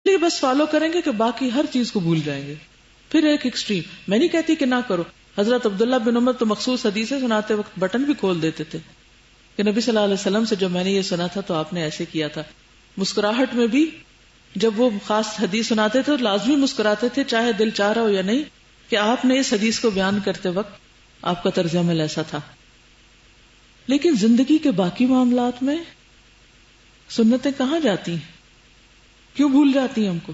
لیکن بس فالو کریں گے کہ باقی ہر چیز کو بھول جائیں گے. پھر ایک ایکسٹریم، میں نہیں کہتی کہ نہ کرو. حضرت عبداللہ بن عمر تو مخصوص حدیثیں سناتے وقت بٹن بھی کھول دیتے تھے کہ نبی صلی اللہ علیہ وسلم سے جب میں نے یہ سنا تھا تو آپ نے ایسے کیا تھا. مسکراہٹ میں بھی جب وہ خاص حدیث سناتے تھے تو لازمی مسکراتے تھے چاہے دل چاہ رہا ہو یا نہیں، کہ آپ نے اس حدیث کو بیان کرتے وقت آپ کا طرز عمل ایسا تھا. لیکن زندگی کے باقی معاملات میں سنتیں کہاں جاتی ہیں؟ کیوں بھول جاتی ہیں ہم کو؟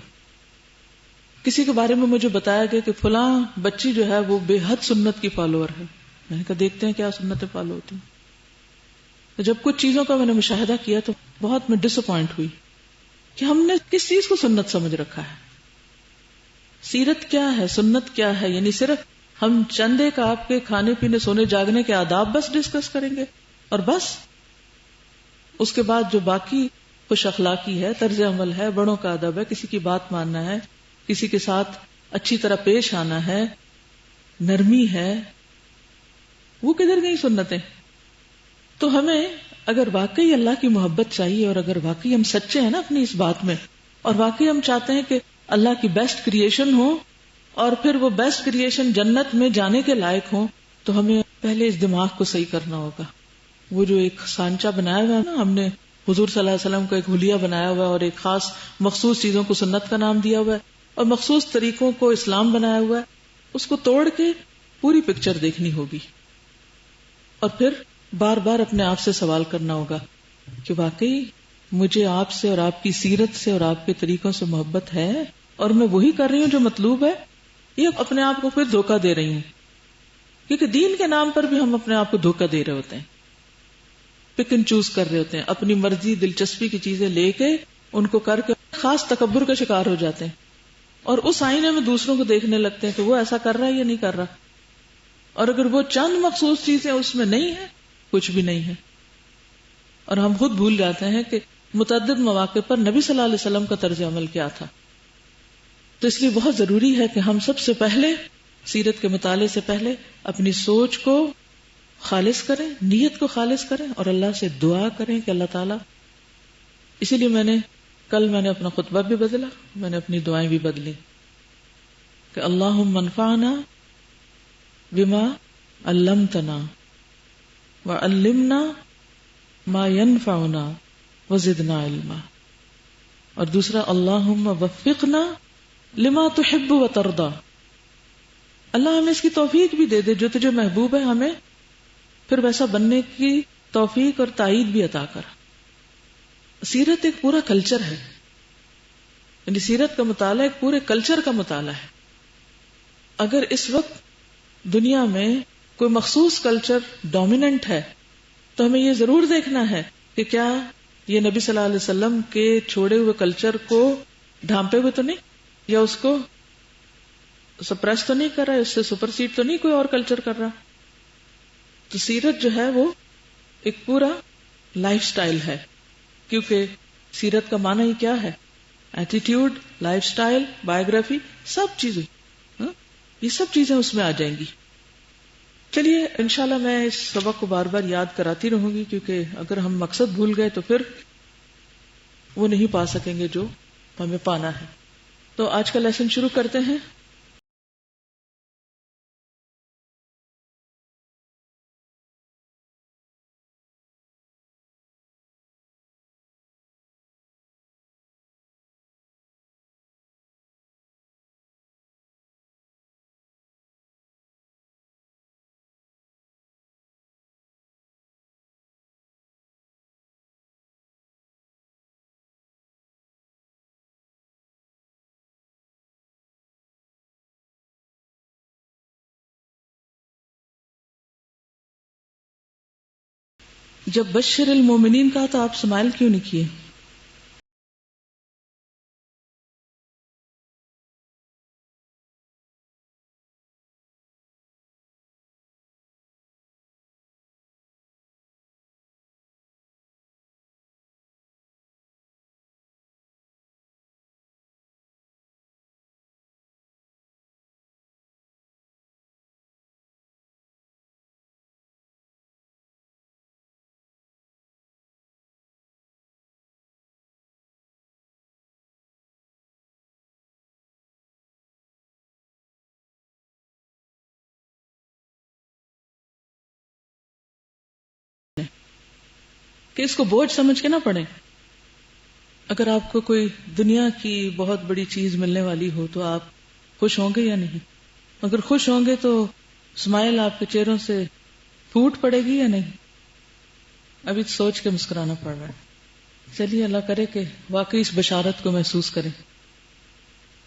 کسی کے بارے میں مجھے بتایا گیا کہ فلاں بچی جو ہے وہ بے حد سنت کی فالوور ہے. میں نے کہا دیکھتے ہیں کیا سنتیں فالو ہوتی ہیں. تو جب کچھ چیزوں کا میں نے مشاہدہ کیا تو بہت میں ڈس اپوائنٹ ہوئی کہ ہم نے کس چیز کو سنت سمجھ رکھا ہے. سیرت کیا ہے، سنت کیا ہے؟ یعنی صرف ہم چند ایک آپ کے کھانے پینے سونے جاگنے کے آداب بس ڈسکس کریں گے اور بس. اس کے بعد جو باقی خوش اخلاقی ہے، طرز عمل ہے، بڑوں کا ادب ہے، کسی کی بات ماننا ہے، کسی کے ساتھ اچھی طرح پیش آنا ہے، نرمی ہے، وہ کدھر گئی سنتیں؟ تو ہمیں اگر واقعی اللہ کی محبت چاہیے اور اگر واقعی ہم سچے ہیں نا اپنی اس بات میں، اور واقعی ہم چاہتے ہیں کہ اللہ کی بیسٹ کریشن ہو اور پھر وہ بیسٹ کریشن جنت میں جانے کے لائق ہوں، تو ہمیں پہلے اس دماغ کو صحیح کرنا ہوگا. وہ جو ایک سانچہ بنایا ہوا ہے نا ہم نے، حضور صلی اللہ علیہ وسلم کا ایک حلیہ بنایا ہوا ہے اور ایک خاص مخصوص چیزوں کو سنت کا نام دیا ہوا ہے اور مخصوص طریقوں کو اسلام بنایا ہوا ہے، اس کو توڑ کے پوری پکچر دیکھنی ہوگی اور پھر بار بار اپنے آپ سے سوال کرنا ہوگا کہ واقعی مجھے آپ سے اور آپ کی سیرت سے اور آپ کے طریقوں سے محبت ہے اور میں وہی کر رہی ہوں جو مطلوب ہے، یہ اپنے آپ کو پھر دھوکہ دے رہی ہوں. کیونکہ دین کے نام پر بھی ہم اپنے آپ کو دھوکہ دے رہے ہوتے ہیں، پک اینڈ چوز کر رہے ہوتے ہیں، اپنی مرضی دلچسپی کی چیزیں لے کے ان کو کر کے خاص تکبر کا شکار ہو جاتے ہیں اور اس آئینے میں دوسروں کو دیکھنے لگتے ہیں کہ وہ ایسا کر رہا ہے یا نہیں کر رہا، اور اگر وہ چند مخصوص چیزیں اس میں نہیں ہے، کچھ بھی نہیں ہے. اور ہم خود بھول جاتے ہیں کہ متعدد مواقع پر نبی صلی اللہ علیہ وسلم کا طرز عمل کیا تھا. تو اس لیے بہت ضروری ہے کہ ہم سب سے پہلے سیرت کے مطالعے سے پہلے اپنی سوچ کو خالص کریں، نیت کو خالص کریں اور اللہ سے دعا کریں کہ اللہ تعالیٰ. اسی لیے کل میں نے اپنا خطبہ بھی بدلا، میں نے اپنی دعائیں بھی بدلی کہ اللہم انفعنا بما علمتنا وعلمنا ما ينفعنا وزدنا علما. اور دوسرا اللہم وفقنا لما تحب وترضى، اللہ ہمیں اس کی توفیق بھی دے دے جو تجھے محبوب ہے، ہمیں پھر ویسا بننے کی توفیق اور تائید بھی عطا کر. سیرت ایک پورا کلچر ہے، یعنی سیرت کا مطالعہ ایک پورے کلچر کا مطالعہ ہے. اگر اس وقت دنیا میں کوئی مخصوص کلچر ڈومیننٹ ہے تو ہمیں یہ ضرور دیکھنا ہے کہ کیا یہ نبی صلی اللہ علیہ وسلم کے چھوڑے ہوئے کلچر کو ڈھانپے ہوئے تو نہیں، یا اس کو سپریس تو نہیں کر رہا ہے، اس سے سپرسیڈ تو نہیں کوئی اور کلچر کر رہا. تو سیرت جو ہے وہ ایک پورا لائف سٹائل ہے، کیونکہ سیرت کا معنی ہی کیا ہے؟ ایٹیٹیوڈ، لائف سٹائل، بایوگرافی، سب چیزیں، یہ سب چیزیں اس میں آ جائیں گی. چلیے انشاءاللہ میں اس سبق کو بار بار یاد کراتی رہوں گی، کیونکہ اگر ہم مقصد بھول گئے تو پھر وہ نہیں پا سکیں گے جو ہمیں پانا ہے. تو آج کا لیسن شروع کرتے ہیں. جب بشر المومنین کہا تو آپ سمائل کیوں نہیں کیے؟ کہ اس کو بوجھ سمجھ کے نہ پڑھیں. اگر آپ کو کوئی دنیا کی بہت بڑی چیز ملنے والی ہو تو آپ خوش ہوں گے یا نہیں؟ اگر خوش ہوں گے تو اسمائل آپ کے چہروں سے پھوٹ پڑے گی یا نہیں؟ ابھی سوچ کے مسکرانا پڑ رہا ہے. چلیے اللہ کرے کہ واقعی اس بشارت کو محسوس کریں.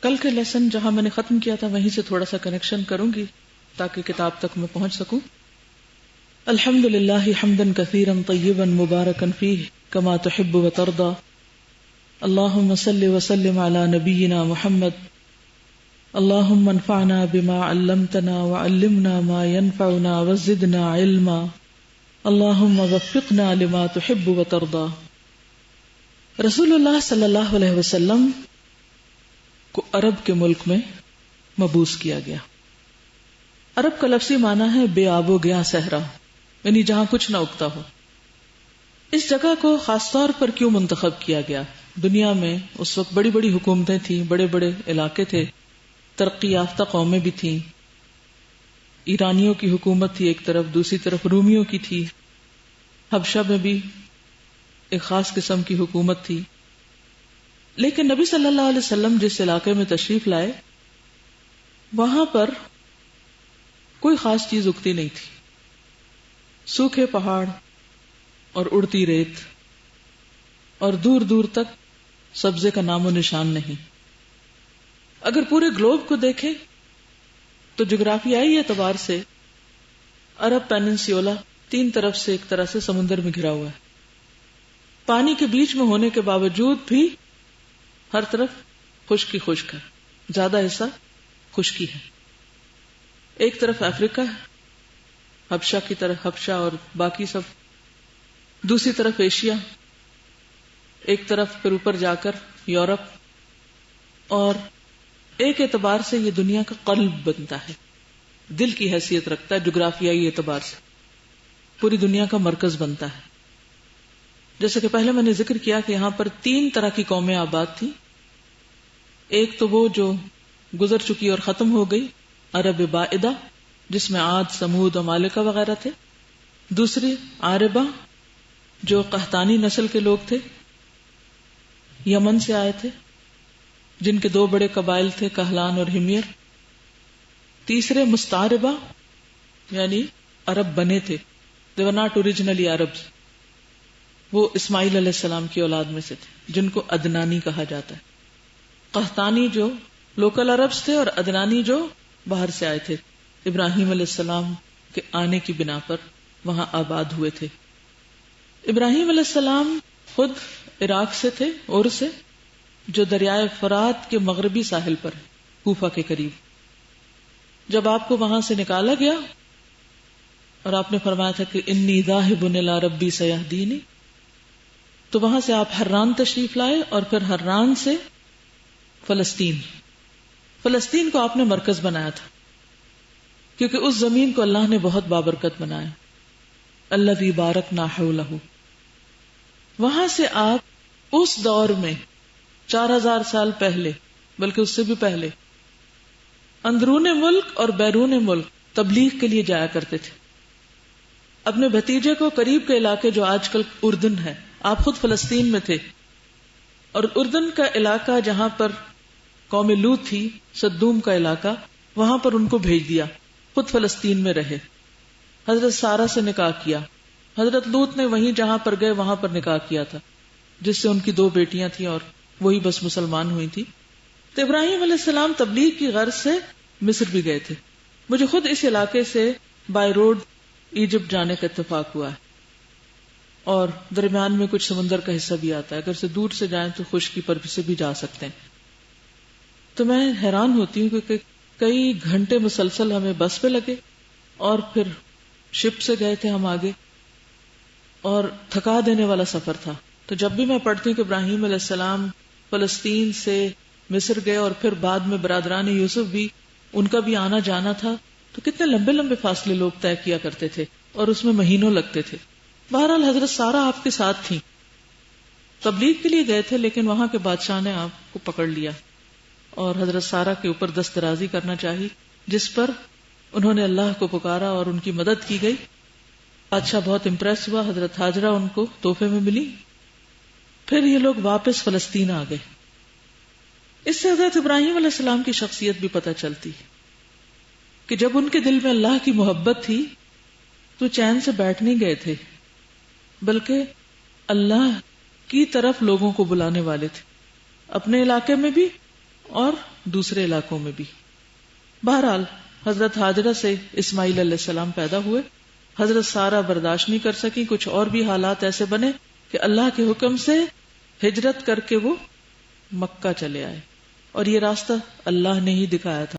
کل کے لیسن جہاں میں نے ختم کیا تھا وہیں سے تھوڑا سا کنیکشن کروں گی تاکہ کتاب تک میں پہنچ سکوں. الحمد للہ حمدا کثیرا طیبا مبارکا فیہ کما تحب وترضى. اللہم صل وسلم علی نبینا محمد. اللہم انفعنا بما علمتنا وعلمنا ما ينفعنا وزدنا علما. اللہم وفقنا لما تحب وترضى. رسول اللہ صلی اللہ علیہ وسلم کو عرب کے ملک میں مبعوث کیا گیا. عرب کا لفظی معنی ہے بے آب و گیا صحرا، یعنی جہاں کچھ نہ اگتا ہو. اس جگہ کو خاص طور پر کیوں منتخب کیا گیا؟ دنیا میں اس وقت بڑی بڑی حکومتیں تھیں، بڑے بڑے علاقے تھے، ترقی یافتہ قومیں بھی تھیں. ایرانیوں کی حکومت تھی ایک طرف، دوسری طرف رومیوں کی تھی. حبشہ میں بھی ایک خاص قسم کی حکومت تھی. لیکن نبی صلی اللہ علیہ وسلم جس علاقے میں تشریف لائے وہاں پر کوئی خاص چیز اگتی نہیں تھی. سوکھے پہاڑ اور اڑتی ریت اور دور دور تک سبزے کا نام و نشان نہیں. اگر پورے گلوب کو دیکھیں تو جغرافیائی اعتبار سے عرب پیننسیولا 3 طرف سے ایک طرح سے سمندر میں گھرا ہوا ہے. پانی کے بیچ میں ہونے کے باوجود بھی ہر طرف خشکی خشک ہے، زیادہ حصہ خشکی ہے. ایک طرف افریقہ ہے حبشہ کی طرف، حبشہ اور باقی سب. دوسری طرف ایشیا، ایک طرف پھر اوپر جا کر یورپ. اور ایک اعتبار سے یہ دنیا کا قلب بنتا ہے، دل کی حیثیت رکھتا ہے. جغرافیائی اعتبار سے پوری دنیا کا مرکز بنتا ہے. جیسے کہ پہلے میں نے ذکر کیا کہ یہاں پر 3 طرح کی قومیں آباد تھیں. ایک تو وہ جو گزر چکی اور ختم ہو گئی، عرب بائدہ، جس میں عاد، سمود، عمالقہ وغیرہ تھے. دوسری عاربہ جو قحطانی نسل کے لوگ تھے، یمن سے آئے تھے، جن کے 2 بڑے قبائل تھے، کہلان اور ہمیر. تیسرے مستعربہ یعنی عرب بنے تھے، they were not originally Arabs. وہ اسماعیل علیہ السلام کی اولاد میں سے تھے جن کو عدنانی کہا جاتا ہے. قحطانی جو لوکل عربز تھے اور عدنانی جو باہر سے آئے تھے، ابراہیم علیہ السلام کے آنے کی بنا پر وہاں آباد ہوئے تھے. ابراہیم علیہ السلام خود عراق سے تھے، اور سے جو دریائے فرات کے مغربی ساحل پر ہے، کوفہ کے قریب. جب آپ کو وہاں سے نکالا گیا اور آپ نے فرمایا تھا کہ انی ذاہب الی ربی سیہدینی، تو وہاں سے آپ حران تشریف لائے اور پھر حران سے فلسطین کو آپ نے مرکز بنایا تھا، کیونکہ اس زمین کو اللہ نے بہت بابرکت بنایا. الذی بارکنا حولہ. وہاں سے آپ اس دور میں 4000 سال پہلے، بلکہ اس سے بھی پہلے، اندرون ملک اور بیرون ملک تبلیغ کے لیے جایا کرتے تھے. اپنے بھتیجے کو قریب کے علاقے جو آج کل اردن ہے، آپ خود فلسطین میں تھے، اور اردن کا علاقہ جہاں پر قوم لوط تھی، صدوم کا علاقہ، وہاں پر ان کو بھیج دیا، خود فلسطین میں رہے. حضرت سارہ سے نکاح کیا. حضرت لوط نے وہیں جہاں پر گئے وہاں پر نکاح کیا تھا، جس سے ان کی 2 بیٹیاں تھیں اور وہی بس مسلمان ہوئی تھی. تو ابراہیم علیہ السلام تبلیغ کی غرض سے مصر بھی گئے تھے. مجھے خود اس علاقے سے بائی روڈ ایجپٹ جانے کا اتفاق ہوا ہے، اور درمیان میں کچھ سمندر کا حصہ بھی آتا ہے. اگر سے دور سے جائیں تو خشکی پر سے بھی جا سکتے ہیں. تو میں حیران ہوتی ہوں کیونکہ کئی گھنٹے مسلسل ہمیں بس پہ لگے، اور پھر شپ سے گئے تھے ہم آگے، اور تھکا دینے والا سفر تھا. تو جب بھی میں پڑھتی ہوں کہ ابراہیم علیہ السلام فلسطین سے مصر گئے اور پھر بعد میں برادران یوسف بھی، ان کا بھی آنا جانا تھا، تو کتنے لمبے لمبے فاصلے لوگ طے کیا کرتے تھے اور اس میں مہینوں لگتے تھے. بہرحال حضرت سارہ آپ کے ساتھ تھیں، تبلیغ کے لیے گئے تھے، لیکن وہاں کے بادشاہ نے آپ کو پکڑ لیا اور حضرت سارہ کے اوپر دست درازی کرنا چاہی، جس پر انہوں نے اللہ کو پکارا اور ان کی مدد کی گئی. بادشاہ بہت امپریس ہوا، حضرت ہاجرہ ان کو تحفے میں ملی. پھر یہ لوگ واپس فلسطین آ گئے. اس سے حضرت ابراہیم علیہ السلام کی شخصیت بھی پتہ چلتی کہ جب ان کے دل میں اللہ کی محبت تھی تو چین سے بیٹھ نہیں گئے تھے، بلکہ اللہ کی طرف لوگوں کو بلانے والے تھے، اپنے علاقے میں بھی اور دوسرے علاقوں میں بھی. بہرحال حضرت ہاجرہ سے اسماعیل علیہ السلام پیدا ہوئے. حضرت سارہ برداشت نہیں کر سکی، کچھ اور بھی حالات ایسے بنے کہ اللہ کے حکم سے ہجرت کر کے وہ مکہ چلے آئے، اور یہ راستہ اللہ نے ہی دکھایا تھا.